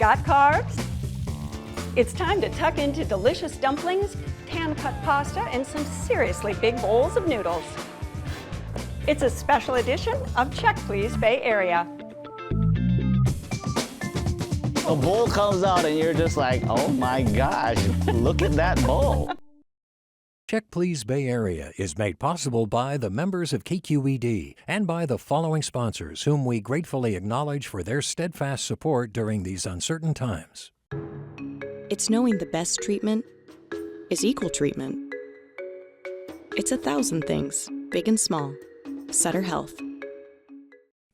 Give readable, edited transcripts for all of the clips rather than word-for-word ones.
Got carbs? It's time to tuck into delicious dumplings, hand-cut pasta, and some seriously big bowls of noodles. It's a special edition of Check Please Bay Area. A bowl comes out and you're just like, oh my gosh, look at that bowl. Check Please Bay Area is made possible by the members of KQED and by the following sponsors, whom we gratefully acknowledge for their steadfast support during these uncertain times. It's knowing the best treatment is equal treatment. It's 1,000 things, big and small. Sutter Health.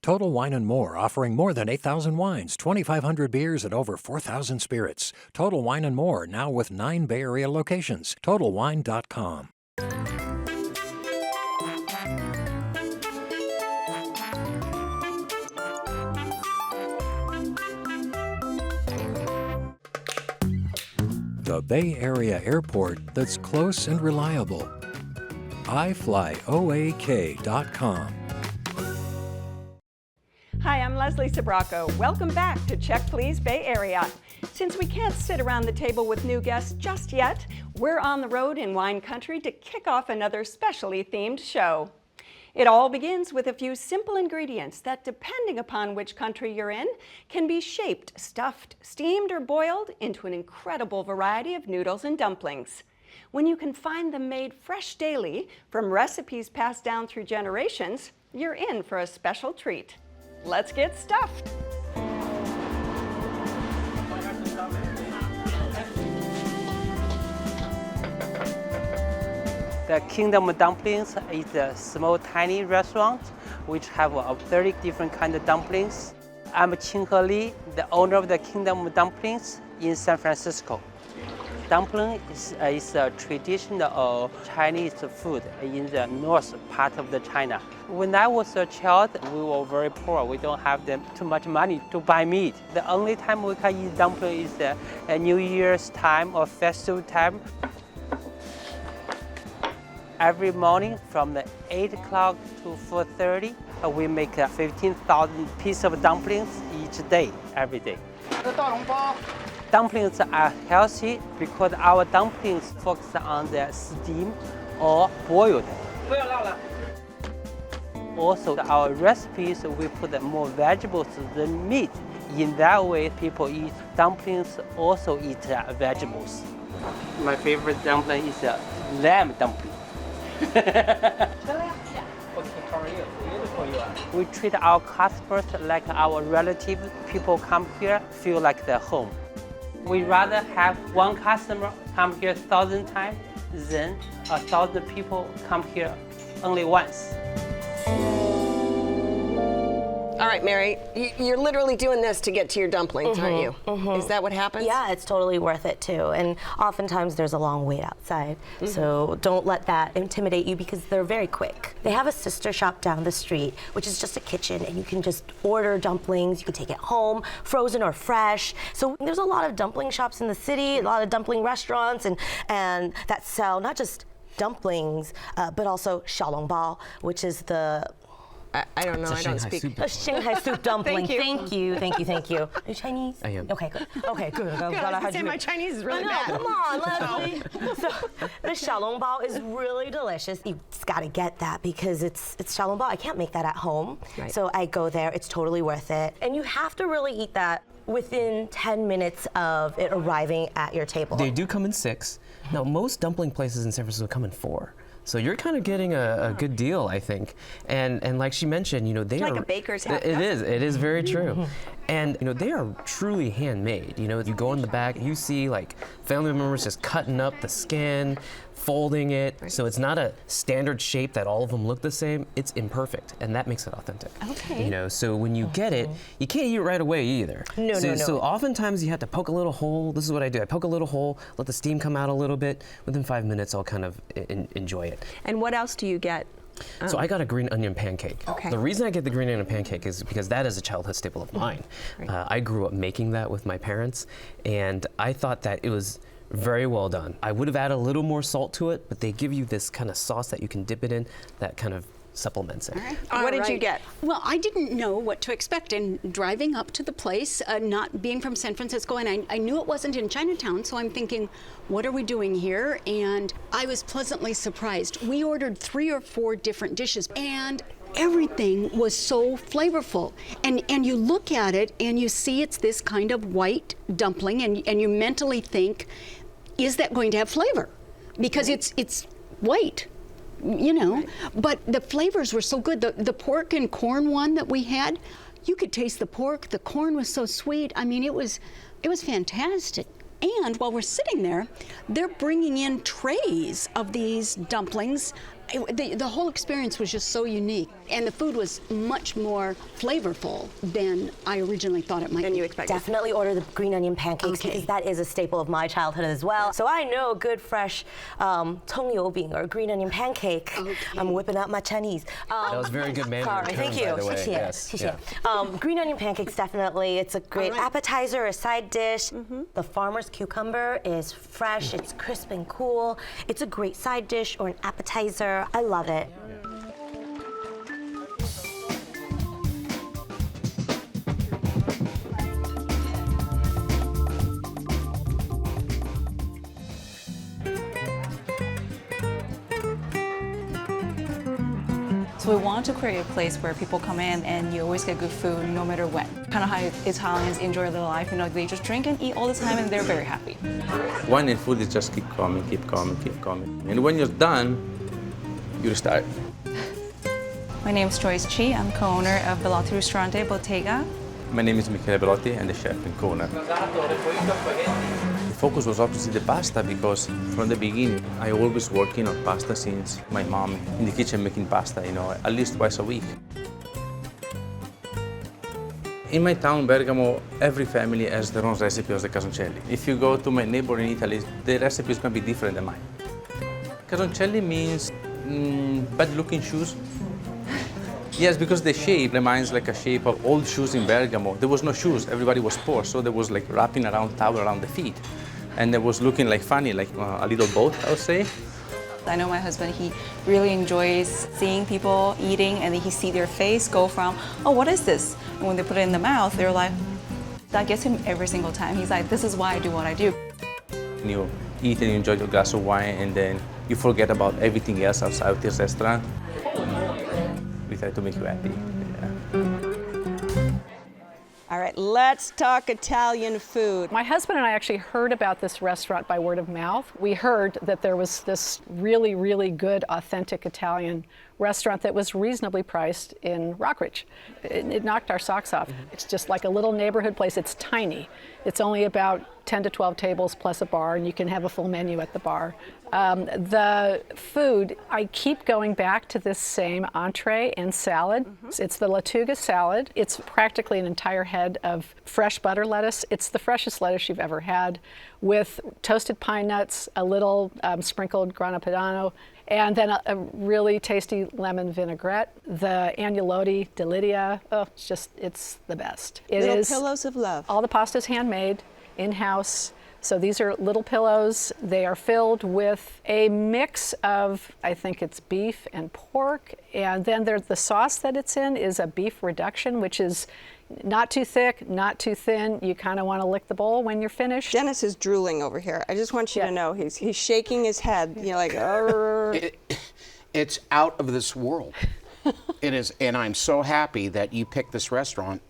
Total Wine & More, offering more than 8,000 wines, 2,500 beers, and over 4,000 spirits. Total Wine & More, now with 9 Bay Area locations. TotalWine.com. The Bay Area airport that's close and reliable. iFlyOAK.com. Hi, I'm Leslie Sbrocco. Welcome back to Check Please Bay Area. Since we can't sit around the table with new guests just yet, we're on the road in wine country to kick off another specially themed show. It all begins with a few simple ingredients that, depending upon which country you're in, can be shaped, stuffed, steamed, or boiled into an incredible variety of noodles and dumplings. When you can find them made fresh daily from recipes passed down through generations, you're in for a special treat. Let's get stuffed. The Kingdom Dumplings is a small, tiny restaurant which have 30 different kinds of dumplings. I'm Qing He Li, the owner of the Kingdom Dumplings in San Francisco. Dumpling is a traditional Chinese food in the north part of the China. When I was a child, we were very poor. We don't have too much money to buy meat. The only time we can eat dumpling is New Year's time or festival time. Every morning from 8 o'clock to 4:30, we make 15,000 pieces of dumplings each day, every day. Dumplings are healthy because our dumplings focus on the steam or boiled. Also, our recipes, we put more vegetables than meat. In that way, people eat dumplings, also eat vegetables. My favorite dumpling is a lamb dumpling. We treat our customers like our relatives. People come here, feel like they're home. We'd rather have one customer come here 1,000 times than 1,000 people come here only once. All right, Mary, you're literally doing this to get to your dumplings, aren't you? Is that what happens? Yeah, it's totally worth it too. And oftentimes there's a long wait outside. So don't let that intimidate you because they're very quick. They have a sister shop down the street, which is just a kitchen, and you can just order dumplings. You can take it home, frozen or fresh. So there's a lot of dumpling shops in the city, a lot of dumpling restaurants, and that sell not just dumplings, but also xiaolongbao, which is the I don't know. I don't speak. A Shanghai soup dumpling. Thank you. Thank you. Are you Chinese? I am. Okay, good. Okay, good. I was say my Chinese is really bad. Come on, Leslie. So the xiaolongbao is really delicious. You just got to get that because it's xiaolongbao. I can't make that at home. Right. So I go there. It's totally worth it. And you have to really eat that within 10 minutes of it arriving at your table. They do come in 6. Now, most dumpling places in San Francisco come in 4. So you're kind of getting a good deal, I think. And like she mentioned, they like are a baker's half. It is very true. And they are truly handmade. You go in the back, you see like family members just cutting up the skin, folding it. Right. So it's not a standard shape that all of them look the same. It's imperfect, and that makes it authentic. Okay. So when you get it, you can't eat it right away either. No. So oftentimes you have to poke a little hole. This is what I do. I poke a little hole, let the steam come out a little bit. Within 5 minutes, I'll kind of enjoy it. And what else do you get? So I got a green onion pancake. Okay. The reason I get the green onion pancake is because that is a childhood staple of mine. Right. I grew up making that with my parents, and I thought that it was very well done. I would have added a little more salt to it, but they give you this kind of sauce that you can dip it in that kind of supplements it. What did you get? Well, I didn't know what to expect, and driving up to the place, not being from San Francisco, and I knew it wasn't in Chinatown, so I'm thinking, what are we doing here? And I was pleasantly surprised. We ordered 3 or 4 different dishes, and everything was so flavorful. And you look at it and you see it's this kind of white dumpling, and you mentally think, is that going to have flavor? Because it's white, you know. But the flavors were so good. The pork and corn one that we had, you could taste the pork. The corn was so sweet. I mean, it was fantastic. And while we're sitting there, they're bringing in trays of these dumplings. The whole experience was just so unique, and the food was much more flavorful than I originally thought it might be. Than you expected. Definitely order the green onion pancakes Okay. because that is a staple of my childhood as well. So I know good fresh tongyobing or green onion pancake. Okay. I'm whipping out my Chinese. That was very good Mandarin Sorry, term, thank you. by the way. 谢谢, Yes, 谢谢. yeah. Green onion pancakes, definitely. It's a great appetizer, a side dish. The farmer's cucumber is fresh, it's crisp and cool. It's a great side dish or an appetizer. I love it. So we want to create a place where people come in and you always get good food no matter when. Kind of how Italians enjoy their life, you know, they just drink and eat all the time and they're very happy. Wine and food is just keep coming, keep coming, keep coming. And when you're done, you restart. My name is Joyce Chi. I'm co-owner of Belotti Ristorante, Bottega. My name is Michele Belotti and the chef and co-owner. The focus was obviously the pasta because from the beginning, I always working on pasta since my mom in the kitchen making pasta, you know, at least twice a week. In my town, Bergamo, every family has their own recipe of the casoncelli. If you go to my neighbor in Italy, the recipe is going to be different than mine. Casoncelli means bad-looking shoes. Yes, because the shape reminds like a shape of old shoes in Bergamo. There was no shoes, everybody was poor, so there was like wrapping around towel around the feet. And it was looking like funny, like a little boat, I would say. I know my husband, he really enjoys seeing people eating and then he see their face go from, oh, what is this? And when they put it in the mouth, they're like, that gets him every single time. He's like, this is why I do what I do. You eat and you enjoy your glass of wine and then you forget about everything else outside of this restaurant. We try to make you happy. All right, let's talk Italian food. My husband and I actually heard about this restaurant by word of mouth. We heard that there was this really, really good, authentic Italian restaurant that was reasonably priced in Rockridge. It knocked our socks off. It's just like a little neighborhood place. It's tiny. It's only about 10 to 12 tables plus a bar, and you can have a full menu at the bar. The food, I keep going back to this same entree and salad. It's the Lattuga salad. It's practically an entire head of fresh butter lettuce. It's the freshest lettuce you've ever had, with toasted pine nuts, a little sprinkled grana padano, and then a really tasty lemon vinaigrette. The agnolotti di Lydia, it's the best. It Little is pillows of love. all the pasta's handmade, in-house. So these are little pillows. They are filled with a mix of, I think it's beef and pork, and then the sauce that it's in is a beef reduction, which is not too thick, not too thin. You kind of want to lick the bowl when you're finished. Dennis is drooling over here. I just want you to know he's shaking his head. You're like, it's out of this world. It is, and I'm so happy that you picked this restaurant.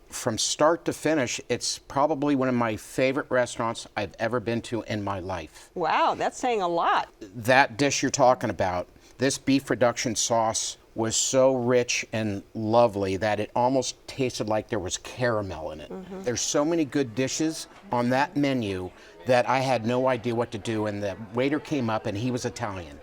From start to finish, it's probably one of my favorite restaurants I've ever been to in my life. Wow, that's saying a lot. That dish you're talking about, this beef reduction sauce was so rich and lovely that it almost tasted like there was caramel in it. There's so many good dishes on that menu that I had no idea what to do, and the waiter came up and he was Italian.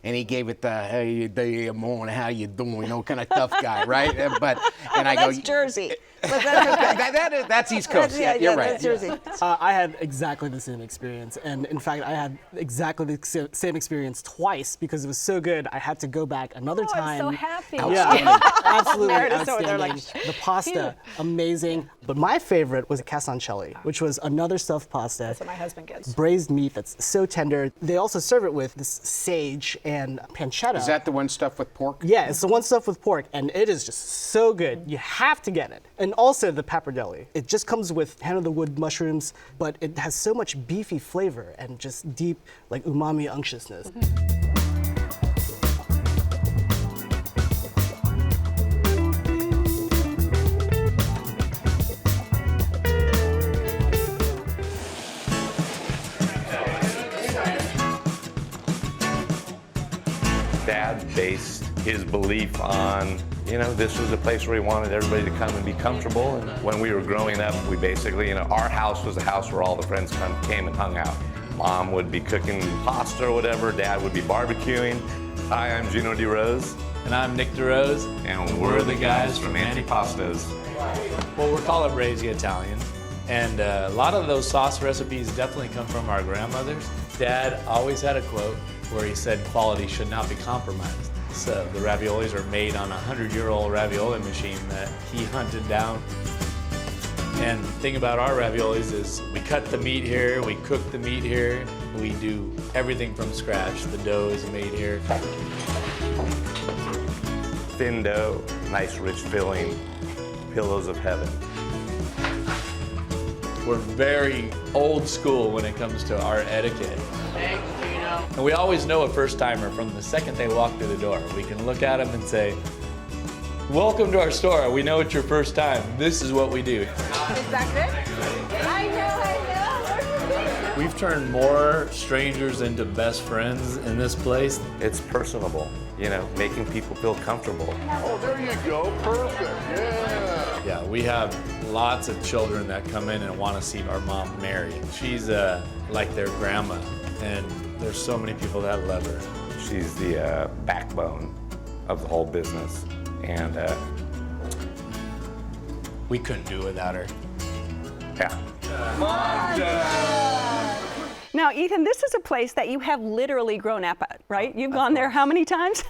And he gave it the, hey, day morning, how you doing, you know, kind of tough guy, right? I That's Jersey. But that's okay. That's East Coast. You're right. That's Jersey. I had exactly the same experience, and in fact, I had exactly the same experience twice because it was so good. I had to go back another time. I'm so happy. Yeah, absolutely Meredith's over outstanding. there like, the pasta, amazing. But my favorite was casoncelli, which was another stuffed pasta. That's what my husband gets. Braised meat that's so tender. They also serve it with this sage and pancetta. Is that the one stuffed with pork? Yeah, it's the one stuffed with pork, and it is just so good. You have to get it. And also the pappardelle. It just comes with hand-of-the-wood mushrooms, but it has so much beefy flavor and just deep, like, umami unctuousness. Dad based his belief on, this was a place where he wanted everybody to come and be comfortable. And when we were growing up, we basically, our house was a house where all the friends came and hung out. Mom would be cooking pasta or whatever. Dad would be barbecuing. Hi, I'm Gino DeRose. And I'm Nick DeRose. And we're the guys from Antipastos. Well, we're calabrese Italian. And a lot of those sauce recipes definitely come from our grandmothers. Dad always had a quote where he said quality should not be compromised. So the raviolis are made on a 100-year-old ravioli machine that he hunted down. And the thing about our raviolis is we cut the meat here, we cook the meat here, we do everything from scratch. The dough is made here. Thin dough, nice rich filling, pillows of heaven. We're very old school when it comes to our etiquette. And we always know a first-timer from the second they walk through the door. We can look at them and say, welcome to our store. We know it's your first time. This is what we do. Is that good? I know. We've turned more strangers into best friends in this place. It's personable, making people feel comfortable. Oh, there you go. Perfect. Yeah. Yeah, we have lots of children that come in and want to see our mom, Mary. She's like their grandma, and there's so many people that love her. She's the backbone of the whole business, and we couldn't do it without her. Yeah. Now, Ethan, this is a place that you have literally grown up at, right? You've gone there how many times?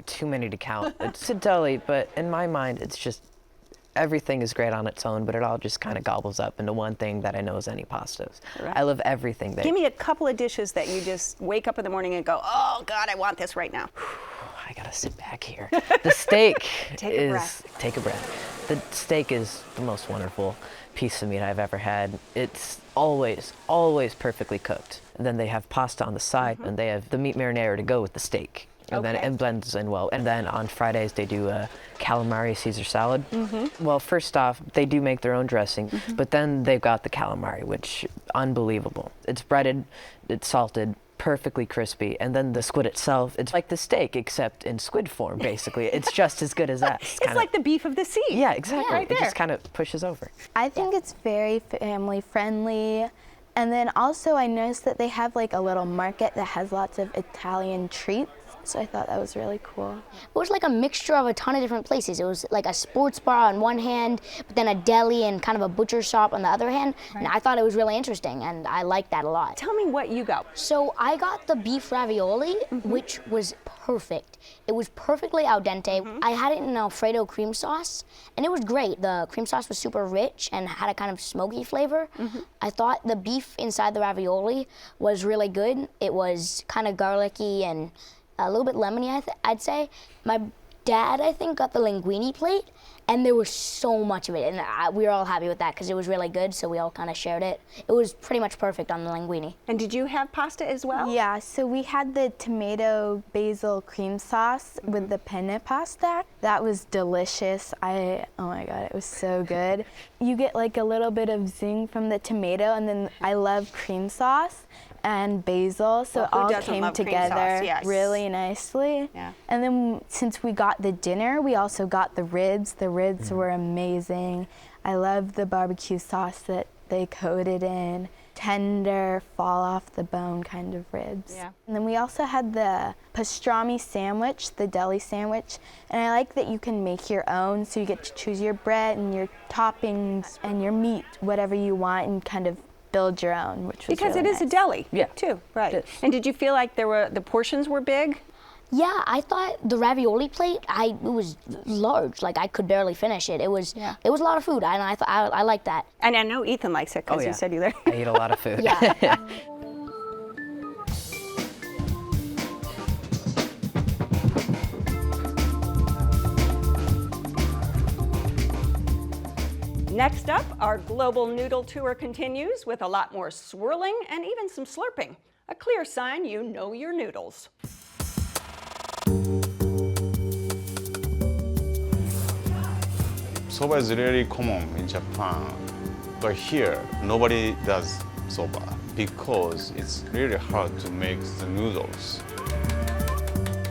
Too many to count. It's a deli, but in my mind, it's just everything is great on its own, but it all just kind of gobbles up into one thing that I know is Antipastos. Right. I love everything there. Give me a couple of dishes that you just wake up in the morning and go, oh God, I want this right now. I gotta sit back here. The steak Take a breath. Take a breath. The steak is the most wonderful piece of meat I've ever had. It's always perfectly cooked. And then they have pasta on the side, and they have the meat marinara to go with the steak. And then it blends in well. And then on Fridays, they do a calamari Caesar salad. Well, first off, they do make their own dressing, but then they've got the calamari, which unbelievable. It's breaded, it's salted, perfectly crispy, and then the squid itself, it's like the steak, except in squid form, basically. It's just as good as that. It's like the beef of the sea. Yeah, exactly. Yeah, right it just kind of pushes over. I think it's very family friendly. And then also I noticed that they have like a little market that has lots of Italian treats. So I thought that was really cool. It was like a mixture of a ton of different places. It was like a sports bar on one hand, but then a deli and kind of a butcher shop on the other hand. Right. And I thought it was really interesting, and I liked that a lot. Tell me what you got. So I got the beef ravioli, which was perfect. It was perfectly al dente. I had it in Alfredo cream sauce, and it was great. The cream sauce was super rich and had a kind of smoky flavor. I thought the beef inside the ravioli was really good. It was kind of garlicky and a little bit lemony, I'd say. My dad, I think, got the linguine plate, and there was so much of it, and we were all happy with that because it was really good, so we all kind of shared it. It was pretty much perfect on the linguine. And did you have pasta as well? Yeah, so we had the tomato basil cream sauce with the penne pasta. That was delicious. Oh my God, it was so good. You get like a little bit of zing from the tomato, and then I love cream sauce and basil, so it all came together really nicely. Yeah. And then since we got the dinner, we also got the ribs. The ribs were amazing. I love the barbecue sauce that they coated in. Tender, fall off the bone kind of ribs. Yeah. And then we also had the pastrami sandwich, the deli sandwich, and I like that you can make your own, so you get to choose your bread and your toppings and your meat, whatever you want, and kind of build your own, which was because really it is nice. a deli, too, right? And did you feel like the portions were big? Yeah, I thought the ravioli plate, it was large. Like I could barely finish it. It was a lot of food, and I liked that. And I know Ethan likes it because you said you there. I eat a lot of food. Yeah. Next up, our global noodle tour continues with a lot more swirling and even some slurping. A clear sign you know your noodles. Soba is really common in Japan, but here nobody does soba because it's really hard to make the noodles.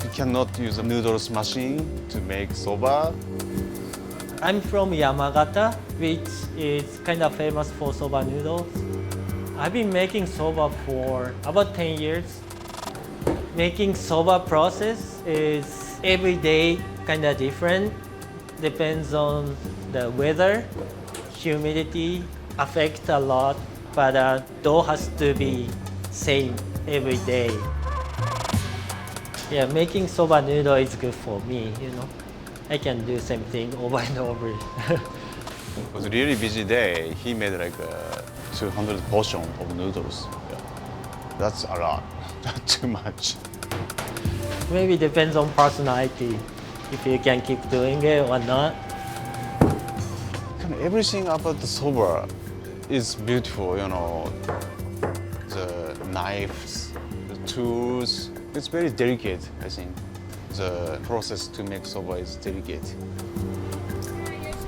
You cannot use a noodles machine to make soba. I'm from Yamagata, which is kind of famous for soba noodles. I've been making soba for about 10 years. Making soba process is every day kind of different. Depends on the weather, humidity affects a lot, but dough has to be same every day. Yeah, making soba noodle is good for me, you know. I can do same thing over and over. It was a really busy day. He made like 200 portions of noodles. Yeah. That's a lot, not too much. Maybe depends on personality, if you can keep doing it or not. Everything about the soba is beautiful, you know. The knives, the tools, it's very delicate, I think. The process to make soba is delicate.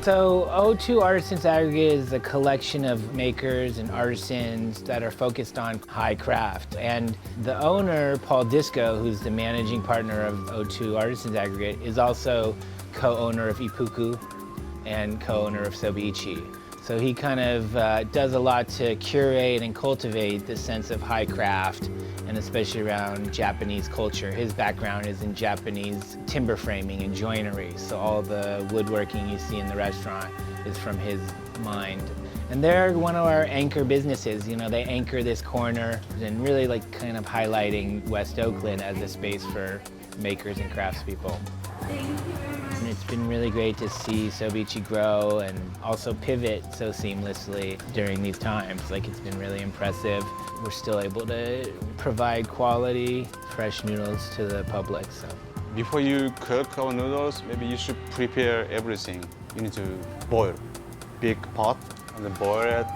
So O2 Artisans Aggregate is a collection of makers and artisans that are focused on high craft. And the owner, Paul Disco, who's the managing partner of O2 Artisans Aggregate, is also co-owner of Ippuku and co-owner of Soba Ichi. So he kind of does a lot to curate and cultivate the sense of high craft, and especially around Japanese culture. His background is in Japanese timber framing and joinery, so all the woodworking you see in the restaurant is from his mind. And they're one of our anchor businesses. You know, they anchor this corner and really like kind of highlighting West Oakland as a space for makers and craftspeople. And it's been really great to see Soba Ichi grow and also pivot so seamlessly during these times. Like, it's been really impressive. We're still able to provide quality, fresh noodles to the public. So, before you cook our noodles, maybe you should prepare everything. You need to boil big pot and then boil it.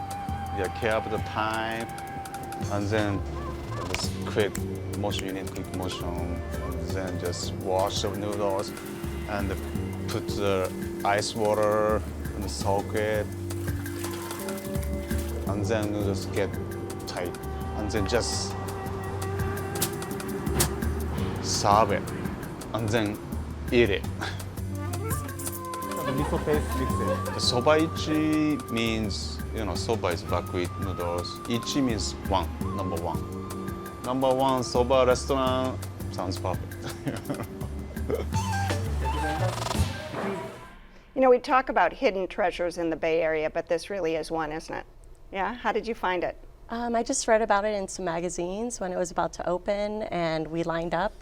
Yeah, care about the time, and then this quick motion. You need quick motion, and then just wash the noodles and put the ice water and soak it, and then noodles get tight, and then just serve it, and then eat it. The miso paste mix it. The soba ichi means, you know, soba is buckwheat noodles. Ichi means one, number one. Number one soba restaurant sounds perfect. You know, we talk about hidden treasures in the Bay Area, but this really is one, isn't it? Yeah? How did you find it? I just read about it in some magazines when it was about to open, and we lined up.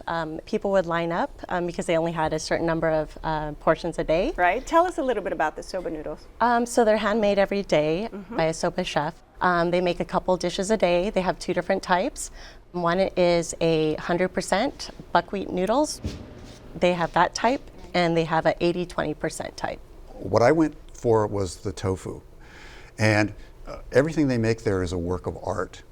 People would line up because they only had a certain number of portions a day. Right. Tell us a little bit about the soba noodles. So they're handmade every day by a soba chef. They make a couple dishes a day. They have two different types. One is a 100% buckwheat noodles. They have that type, and they have a 80-20% type. What I went for was the tofu. And everything they make there is a work of art.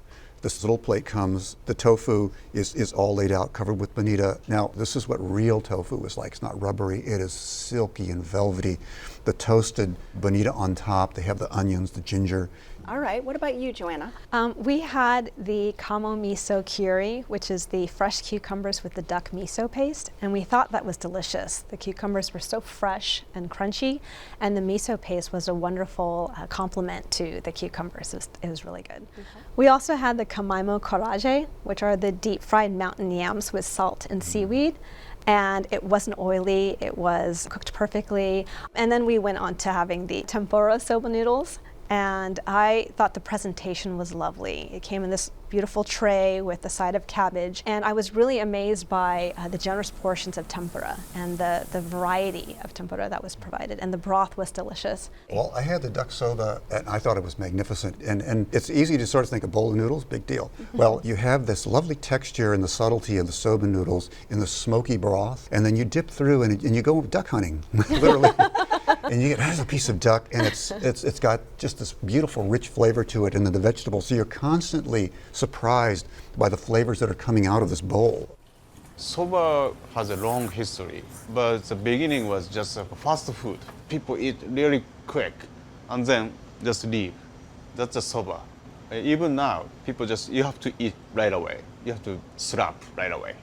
This little plate comes, the tofu is all laid out, covered with bonita. Now, this is what real tofu is like. It's not rubbery, it is silky and velvety. The toasted bonita on top, they have the onions, the ginger. All right, what about you, Joanna? We had the kamo miso curry, which is the fresh cucumbers with the duck miso paste, and we thought that was delicious. The cucumbers were so fresh and crunchy, and the miso paste was a wonderful complement to the cucumbers. It was really good. We also had the kamaimo karaage, which are the deep fried mountain yams with salt and seaweed. And it wasn't oily, it was cooked perfectly. And then we went on to having the tempura soba noodles. And I thought the presentation was lovely. It came in this beautiful tray with a side of cabbage, and I was really amazed by the generous portions of tempura and the variety of tempura that was provided, and the broth was delicious. Well, I had the duck soba, and I thought it was magnificent. And it's easy to sort of think a bowl of noodles, big deal. Well, you have this lovely texture and the subtlety of the soba noodles in the smoky broth, and then you dip through and you go duck hunting, literally. And it has a piece of duck, and it's got just this beautiful, rich flavor to it, and then the vegetables. So you're constantly surprised by the flavors that are coming out of this bowl. Soba has a long history, but the beginning was just a fast food. People eat really quick and then just leave. That's a soba. Even now, people you have to eat right away. You have to slap right away.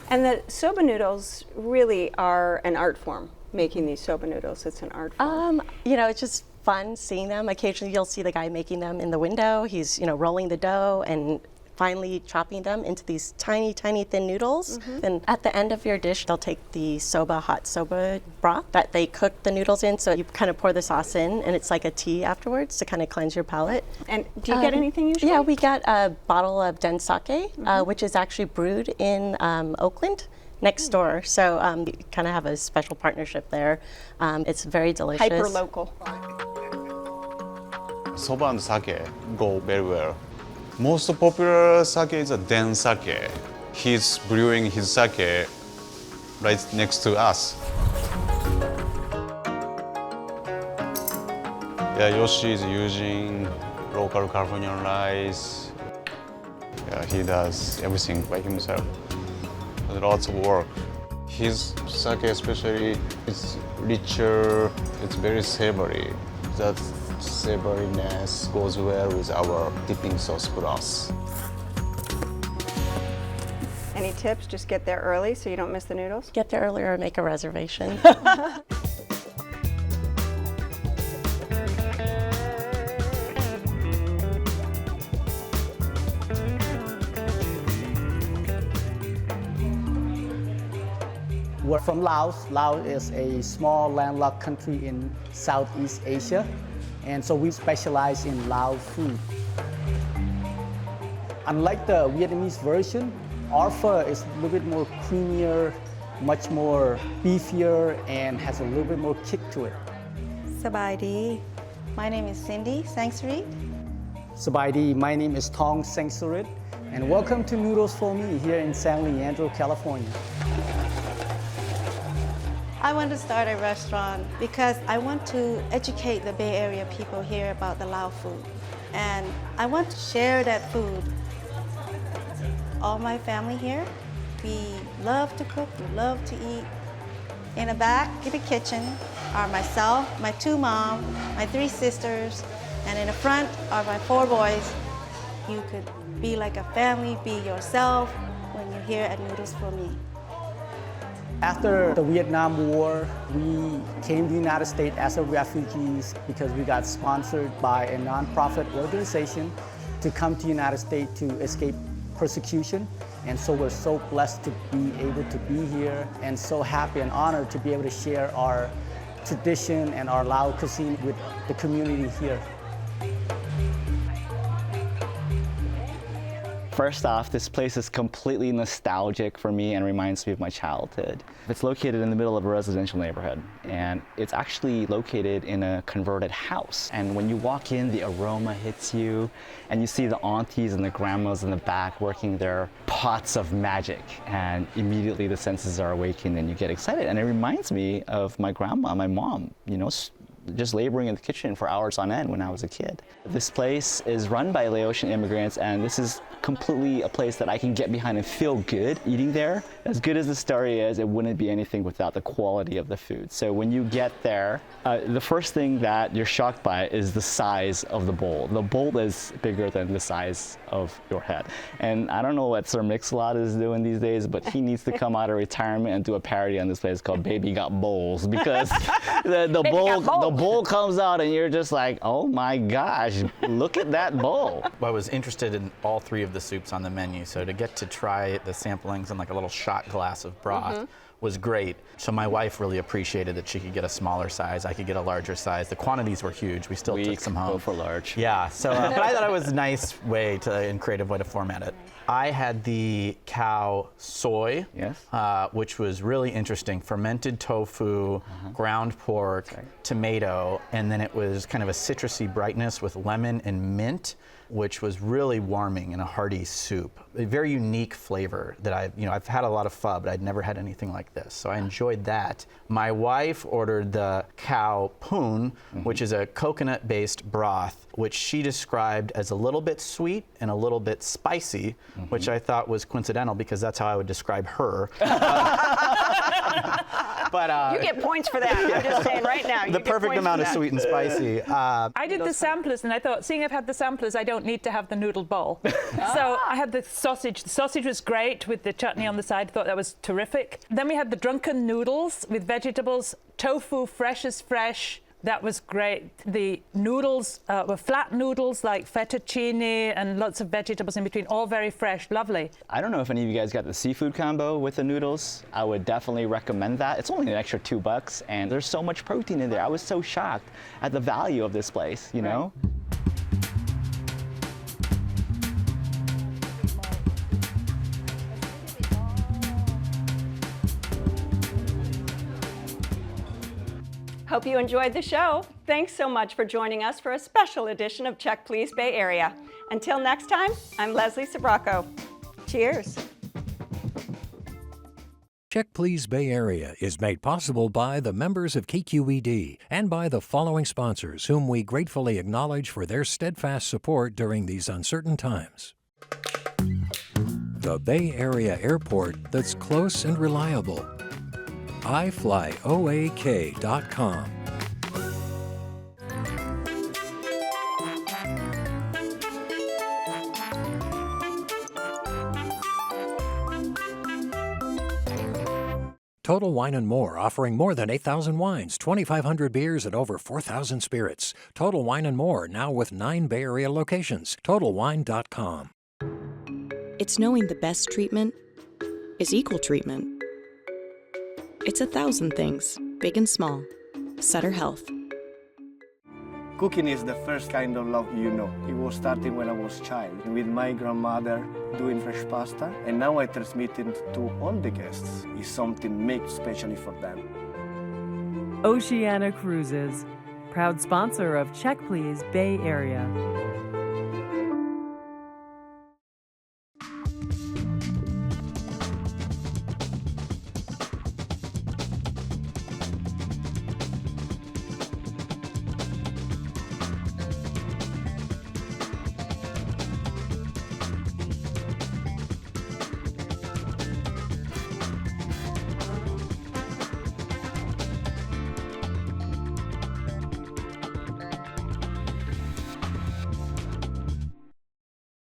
And the soba noodles really are an art form, making these soba noodles. It's an art form. You know, it's just fun seeing them. Occasionally you'll see the guy making them in the window. He's, rolling the dough and finally chopping them into these tiny, tiny thin noodles. Then at the end of your dish, they'll take the hot soba broth that they cook the noodles in. So you kind of pour the sauce in, and it's like a tea afterwards to kind of cleanse your palate. And do you get anything usually? Yeah, we got a bottle of den sake, which is actually brewed in Oakland. Next door, so you kind of have a special partnership there. It's very delicious. Hyper local. Soba and sake go very well. Most popular sake is a den sake. He's brewing his sake right next to us. Yeah, Yoshi is using local Californian rice. Yeah, he does everything by himself. There's lots of work. His sake especially is richer, it's very savory. That savoriness goes well with our dipping sauce broth. Any tips? Just get there early so you don't miss the noodles? Get there earlier or make a reservation. We're from Laos. Laos is a small landlocked country in Southeast Asia, and so we specialize in Lao food. Unlike the Vietnamese version, our pho is a little bit more creamier, much more beefier, and has a little bit more kick to it. Sabai. My name is Cindy Sangsarit. Sabai, my name is Tong Sangsarit, and welcome to Noodles Pho Me here in San Leandro, California. I want to start a restaurant because I want to educate the Bay Area people here about the Lao food. And I want to share that food. All my family here, we love to cook, we love to eat. In the back, in the kitchen, are myself, my two moms, my three sisters, and in the front are my four boys. You could be like a family, be yourself when you're here at Noodles Pho Me. After the Vietnam War, we came to the United States as refugees because we got sponsored by a nonprofit organization to come to the United States to escape persecution. And so we're so blessed to be able to be here and so happy and honored to be able to share our tradition and our Lao cuisine with the community here. First off, this place is completely nostalgic for me and reminds me of my childhood. It's located in the middle of a residential neighborhood, and it's actually located in a converted house. And when you walk in, the aroma hits you, and you see the aunties and the grandmas in the back working their pots of magic, and immediately the senses are awakened and you get excited. And it reminds me of my grandma, my mom, just laboring in the kitchen for hours on end when I was a kid. This place is run by Laotian immigrants, and this is completely a place that I can get behind and feel good eating there. As good as the story is, it wouldn't be anything without the quality of the food. So when you get there, the first thing that you're shocked by is the size of the bowl. The bowl is bigger than the size of your head. And I don't know what Sir Mix-a-Lot is doing these days, but he needs to come out of retirement and do a parody on this place called Baby Got Bowls, because the bowl comes out and you're just like, oh my gosh, look at that bowl. I was interested in all three of the soups on the menu, so to get to try the samplings in like a little shot glass of broth was great. So my wife really appreciated that she could get a smaller size, I could get a larger size. The quantities were huge, we still took some home. Go for large. Yeah, so but I thought it was a nice way and creative way to format it. I had the cow soy, which was really interesting. Fermented tofu, ground pork, tomato, and then it was kind of a citrusy brightness with lemon and mint, which was really warming in a hearty soup. A very unique flavor that I've had a lot of pho, but I'd never had anything like like this. So I enjoyed that. My wife ordered the cow poon, which is a coconut-based broth, which she described as a little bit sweet and a little bit spicy, which I thought was coincidental because that's how I would describe her. But you get points for that. I'm just saying right now. The perfect amount of sweet and spicy. I did the samplers, and I thought, seeing I've had the samplers, I don't need to have the noodle bowl. So I had the sausage. The sausage was great with the chutney on the side. Thought that was terrific. Then we had the drunken noodles with vegetables, tofu, fresh as fresh. That was great. The noodles were flat noodles like fettuccine and lots of vegetables in between, all very fresh, lovely. I don't know if any of you guys got the seafood combo with the noodles. I would definitely recommend that. It's only an extra $2 and there's so much protein in there. I was so shocked at the value of this place, you know? Hope you enjoyed the show. Thanks so much for joining us for a special edition of Check Please Bay Area. Until next time, I'm Leslie Sbrocco. Cheers. Check Please Bay Area is made possible by the members of KQED and by the following sponsors whom we gratefully acknowledge for their steadfast support during these uncertain times. The Bay Area Airport that's close and reliable. iFlyOAK.com. Total Wine & More, offering more than 8,000 wines, 2,500 beers, and over 4,000 spirits. Total Wine & More, now with 9 Bay Area locations. TotalWine.com. It's knowing the best treatment is equal treatment. It's 1,000 things, big and small. Sutter Health. Cooking is the first kind of love you know. It was starting when I was a child, with my grandmother doing fresh pasta, and now I transmit it to all the guests. It's something made specially for them. Oceana Cruises, proud sponsor of Check Please Bay Area.